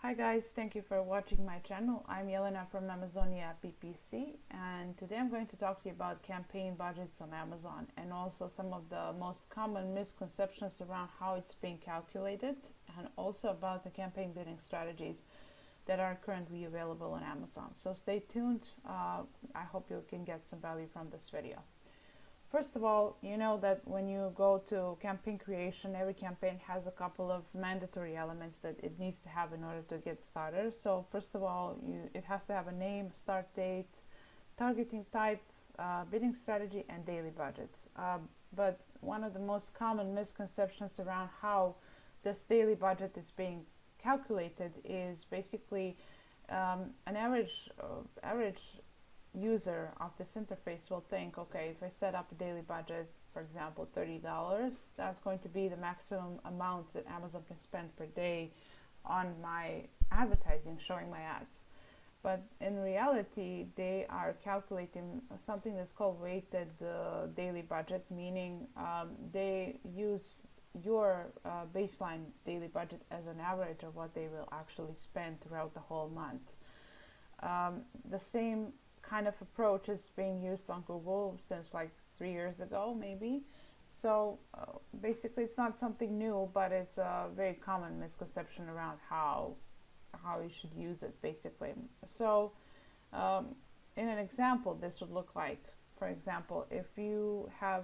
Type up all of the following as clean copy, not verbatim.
Hi guys, thank you for watching my channel. I'm Yelena from Amazonia PPC, and today I'm going to talk to you about campaign budgets on Amazon and also some of the most common misconceptions around how it's being calculated, and also about the campaign bidding strategies that are currently available on Amazon. So stay tuned. I hope you can get some value from this video. First of all, you know that when you go to campaign creation, every campaign has a couple of mandatory elements that it needs to have in order to get started. So first of all, it has to have a name, start date, targeting type, bidding strategy, and daily budgets. But one of the most common misconceptions around how this daily budget is being calculated is basically an average user of this interface will think, okay, if I set up a daily budget, for example, $30, that's going to be the maximum amount that Amazon can spend per day on my advertising, showing my ads. But in reality, they are calculating something that's called weighted daily budget, meaning they use your baseline daily budget as an average of what they will actually spend throughout the whole month. The same kind of approach is being used on Google since like 3 years ago, maybe. So basically, it's not something new, but it's a very common misconception around how you should use it, basically. So in an example, this would look like, for example, if you have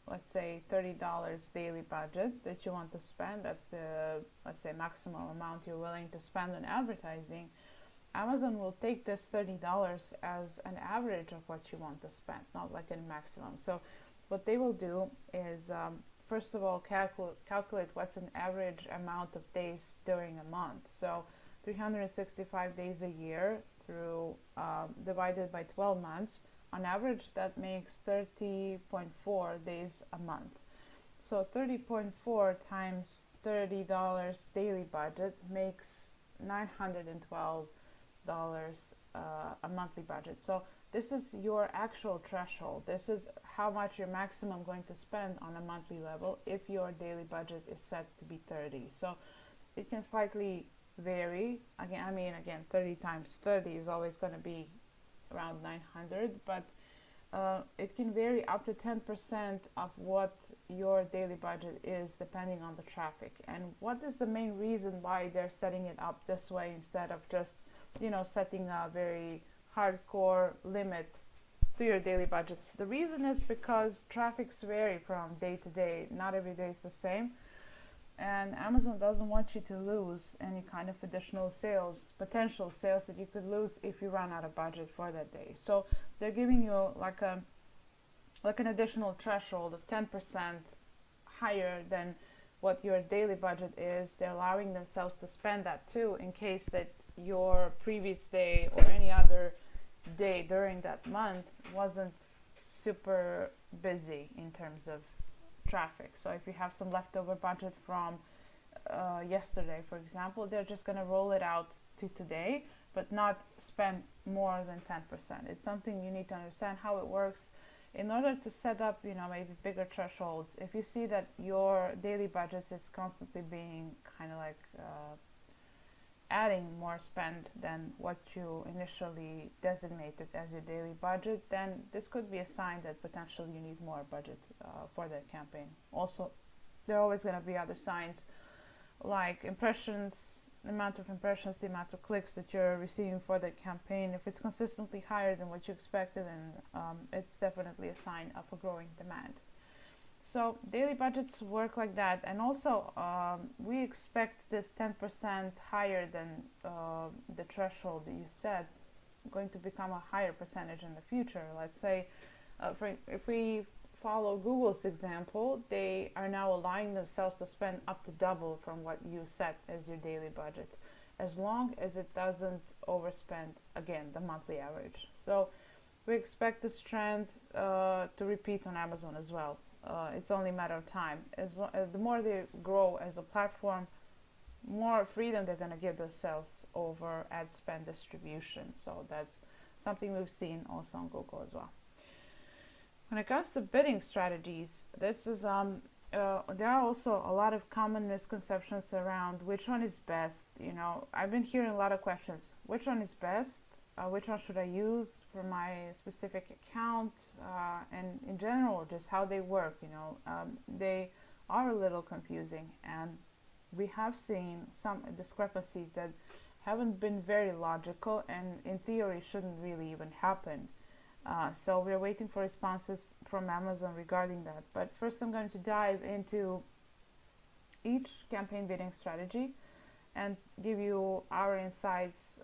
let's say $30 daily budget that you want to spend, that's the, let's say, maximum amount you're willing to spend on advertising. Amazon will take this $30 as an average of what you want to spend, not like a maximum. So what they will do is, first of all, calculate what's an average amount of days during a month. So 365 days a year through divided by 12 months, on average that makes 30.4 days a month. So 30.4 times $30 daily budget makes $912 a monthly budget. So this is your actual threshold. This is how much you're maximum going to spend on a monthly level if your daily budget is set to be 30. So it can slightly vary. Again, 30 times 30 is always going to be around 900, but it can vary up to 10% of what your daily budget is depending on the traffic. And what is the main reason why they're setting it up this way instead of just setting a very hardcore limit to your daily budgets? The reason is because traffics vary from day to day. Not every day is the same, and Amazon doesn't want you to lose any kind of additional sales, potential sales that you could lose if you run out of budget for that day. So they're giving you like an additional threshold of 10% higher than what your daily budget is. They're allowing themselves to spend that too, in case that your previous day or any other day during that month wasn't super busy in terms of traffic. So if you have some leftover budget from yesterday, for example, they're just going to roll it out to today, but not spend more than 10%. It's something you need to understand how it works in order to set up, maybe bigger thresholds. If you see that your daily budget is constantly being kind of like adding more spend than what you initially designated as your daily budget, then this could be a sign that potentially you need more budget for that campaign. Also, there are always going to be other signs like impressions, the amount of impressions, the amount of clicks that you're receiving for that campaign. If it's consistently higher than what you expected, then it's definitely a sign of a growing demand. So daily budgets work like that, and also we expect this 10% higher than the threshold that you set going to become a higher percentage in the future. Let's say if we follow Google's example, they are now allowing themselves to spend up to double from what you set as your daily budget, as long as it doesn't overspend, again, the monthly average. So we expect this trend to repeat on Amazon as well. It's only a matter of time. The more they grow as a platform, more freedom they're going to give themselves over ad spend distribution. So that's something we've seen also on Google as well. When it comes to bidding strategies, this is there are also a lot of common misconceptions around which one is best. You know, I've been hearing a lot of questions. Which one is best? Which one should I use for my specific account? And in general, just how they work. You know, they are a little confusing, and we have seen some discrepancies that haven't been very logical, and in theory shouldn't really even happen. So we're waiting for responses from Amazon regarding that. But first I'm going to dive into each campaign bidding strategy and give you our insights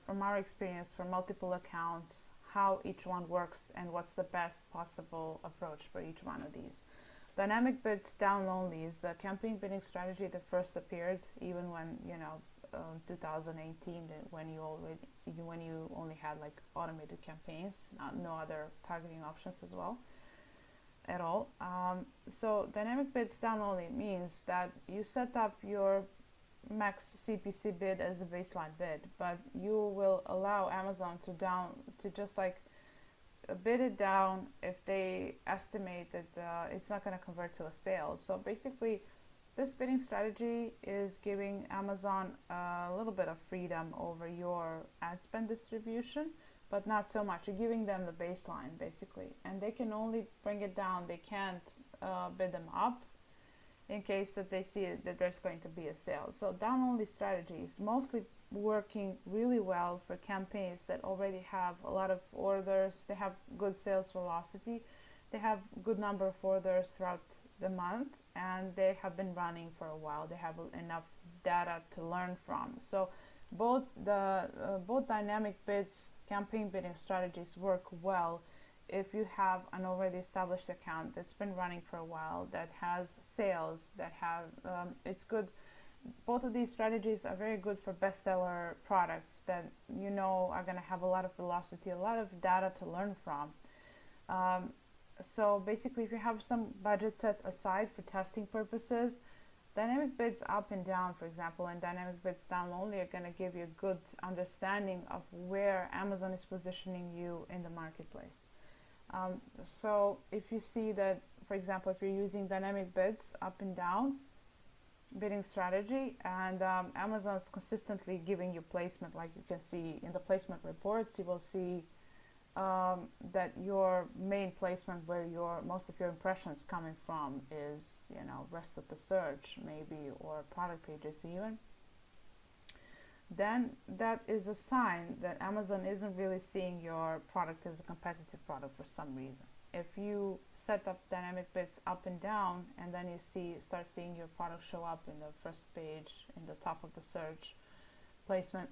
from our experience for multiple accounts, how each one works and what's the best possible approach for each one of these. Dynamic bids down only is the campaign bidding strategy that first appeared even when, 2018, when you only had like automated campaigns, no other targeting options as well at all. So dynamic bids down only means that you set up your max CPC bid as a baseline bid, but you will allow Amazon to just like bid it down if they estimate that it's not going to convert to a sale. So basically, this bidding strategy is giving Amazon a little bit of freedom over your ad spend distribution, but not so much. You're giving them the baseline basically, and they can only bring it down. They can't bid them up in case that they see that there's going to be a sale. So down only strategy is mostly working really well for campaigns that already have a lot of orders. They have good sales velocity. They have good number of orders throughout the month, and they have been running for a while. They have enough data to learn from. So both dynamic bids, campaign bidding strategies work well if you have an already established account that's been running for a while, that has sales, that have it's good. Both of these strategies are very good for bestseller products that are going to have a lot of velocity, a lot of data to learn from. So basically, if you have some budget set aside for testing purposes, dynamic bids up and down, for example, and dynamic bids down only are going to give you a good understanding of where Amazon is positioning you in the marketplace. So if you see that, for example, if you're using dynamic bids up and down bidding strategy, and Amazon is consistently giving you placement, like you can see in the placement reports, you will see that your main placement, where most of your impressions coming from, is rest of the search maybe, or product pages even, then that is a sign that Amazon isn't really seeing your product as a competitive product for some reason. If you set up dynamic bids up and down, and then you start seeing your product show up in the first page, in the top of the search placement,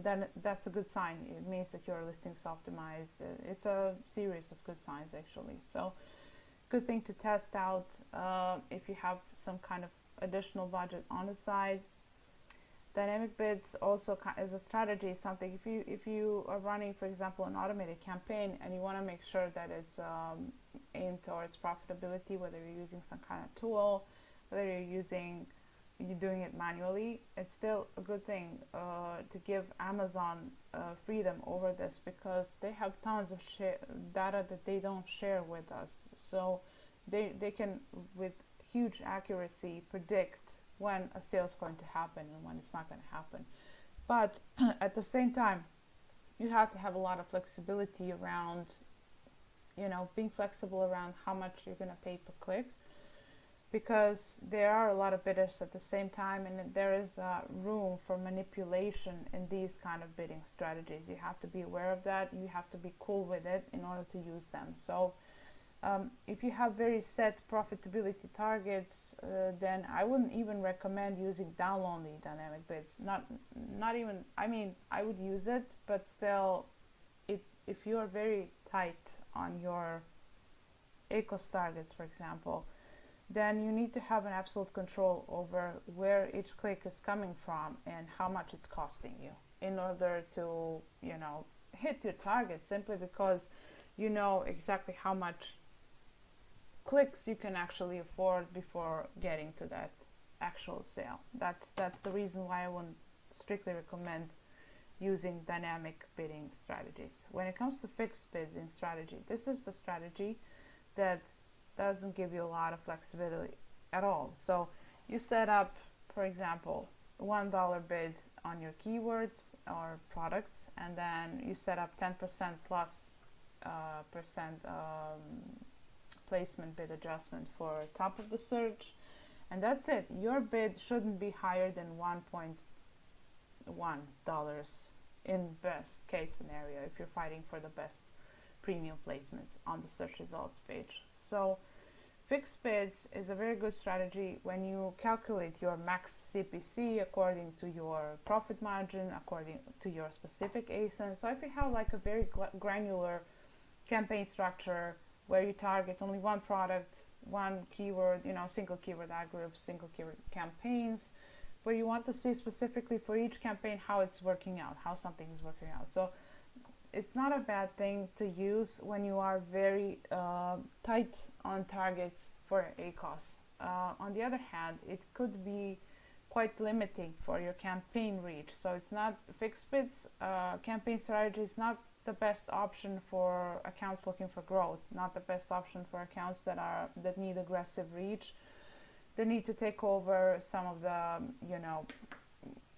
then that's a good sign. It means that your listing is optimized. It's a series of good signs actually. So good thing to test out if you have some kind of additional budget on the side. Dynamic bids also as a strategy is something, if you are running, for example, an automated campaign and you want to make sure that it's aimed towards profitability, whether you're using some kind of tool, whether you're doing it manually, it's still a good thing to give Amazon freedom over this, because they have tons of data that they don't share with us. So they can, with huge accuracy, predict when a sale is going to happen and when it's not going to happen. But at the same time, you have to have a lot of flexibility around, being flexible around how much you're going to pay per click, because there are a lot of bidders at the same time, and there is room for manipulation in these kind of bidding strategies. You have to be aware of that. You have to be cool with it in order to use them. So if you have very set profitability targets, then I wouldn't even recommend using down-only dynamic bids. Not even. I mean, I would use it, but still, if you are very tight on your ACoS targets, for example, then you need to have an absolute control over where each click is coming from and how much it's costing you in order to, hit your target, simply because you know exactly how much clicks you can actually afford before getting to that actual sale. That's the reason why I wouldn't strictly recommend using dynamic bidding strategies. When it comes to fixed bidding strategy, this is the strategy that doesn't give you a lot of at all. So you set up, for example, $1 bid on your keywords or products, and then you set up 10% plus percent placement bid adjustment for top of the search, and that's it. Your bid shouldn't be higher than $1.1 in best case scenario if you're fighting for the best premium placements on the search results page. So fixed bids is a very good strategy when you calculate your max CPC according to your profit margin, according to your specific ASIN. So if you have like a very granular campaign structure where you target only one product, one keyword, single keyword ad groups, single keyword campaigns, where you want to see specifically for each campaign how it's working out, how something is working out. So it's not a bad thing to use when you are very tight on targets for ACOS. On the other hand, it could be quite limiting for your campaign reach. So it's not fixed bids. Campaign strategy is not the best option for accounts looking for growth. Not the best option for accounts that need aggressive reach. They need to take over some of the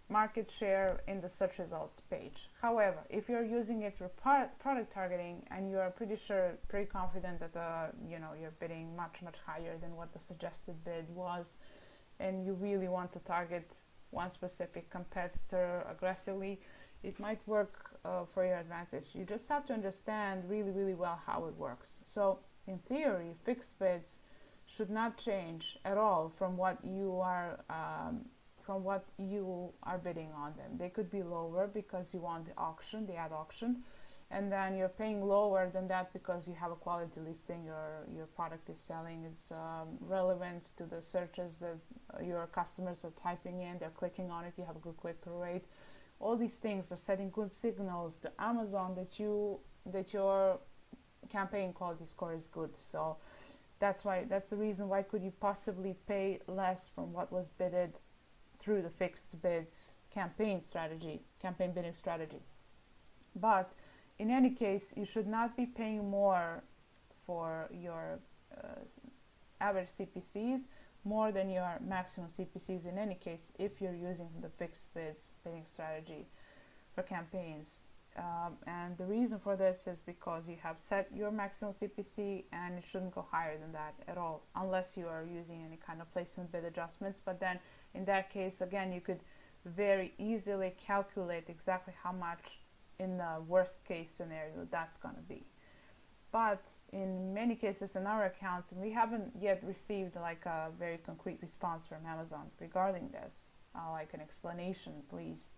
market share in the search results page. However, if you're using it for product targeting and you are pretty confident that you're bidding much higher than what the suggested bid was, and you really want to target one specific competitor aggressively, it might work for your advantage. You just have to understand really well how it works. So in theory, fixed bids should not change at all from what you are bidding on them. They could be lower because you want the ad auction, and then you're paying lower than that because you have a quality listing, your product is selling, it's relevant to the searches that your customers are typing in, they're clicking on it, you have a good click-through rate. All these things are setting good signals to Amazon that your campaign quality score is good. So that's the reason why could you possibly pay less from what was bidded through the fixed bids campaign bidding strategy. But in any case, you should not be paying more for your average CPCs, more than your maximum CPCs in any case, if you're using the fixed bids bidding strategy for campaigns. And the reason for this is because you have set your maximum CPC and it shouldn't go higher than that at all, unless you are using any kind of placement bid adjustments. But then in that case, again, you could very easily calculate exactly how much in the worst case scenario that's going to be. But in many cases in our accounts, and we haven't yet received like a very concrete response from Amazon regarding this, like an explanation at least.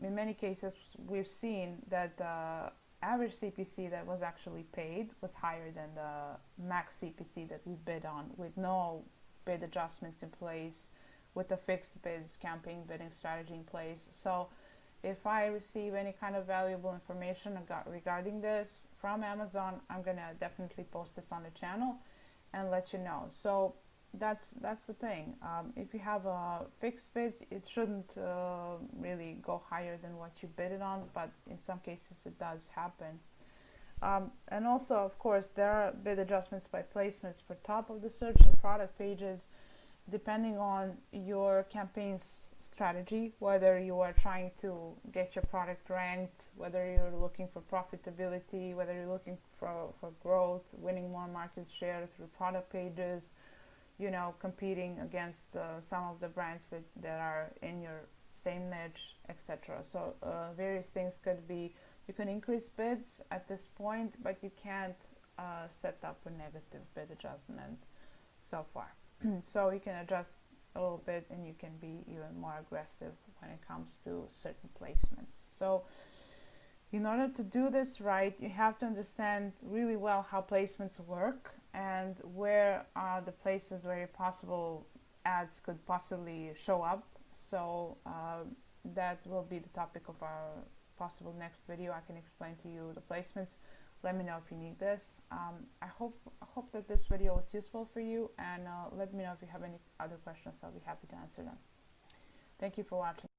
In many cases, we've seen that the average CPC that was actually paid was higher than the max CPC that we bid on, with no bid adjustments in place, with the fixed bids campaign bidding strategy in place. So if I receive any kind of valuable information regarding this from Amazon, I'm gonna definitely post this on the channel and let you know. So that's the thing. If you have a fixed bids, it shouldn't really go higher than what you bid it on, but in some cases it does happen. And also, of course, there are bid adjustments by placements for top of the search and product pages, depending on your campaign's strategy, whether you are trying to get your product ranked, whether you're looking for profitability, whether you're looking for growth, winning more market share through product pages, competing against some of the brands that are in your same niche, etc. So various things could be. You can increase bids at this point, but you can't set up a negative bid adjustment so far. So you can adjust a little bit and you can be even more aggressive when it comes to certain placements. So in order to do this right, you have to understand really well how placements work and where are the places where possible ads could possibly show up. So that will be the topic of our possible next video. I can explain to you the placements. Let me know if you need this. I hope that this video was useful for you, and let me know if you have any other questions. I'll be happy to answer them. Thank you for watching.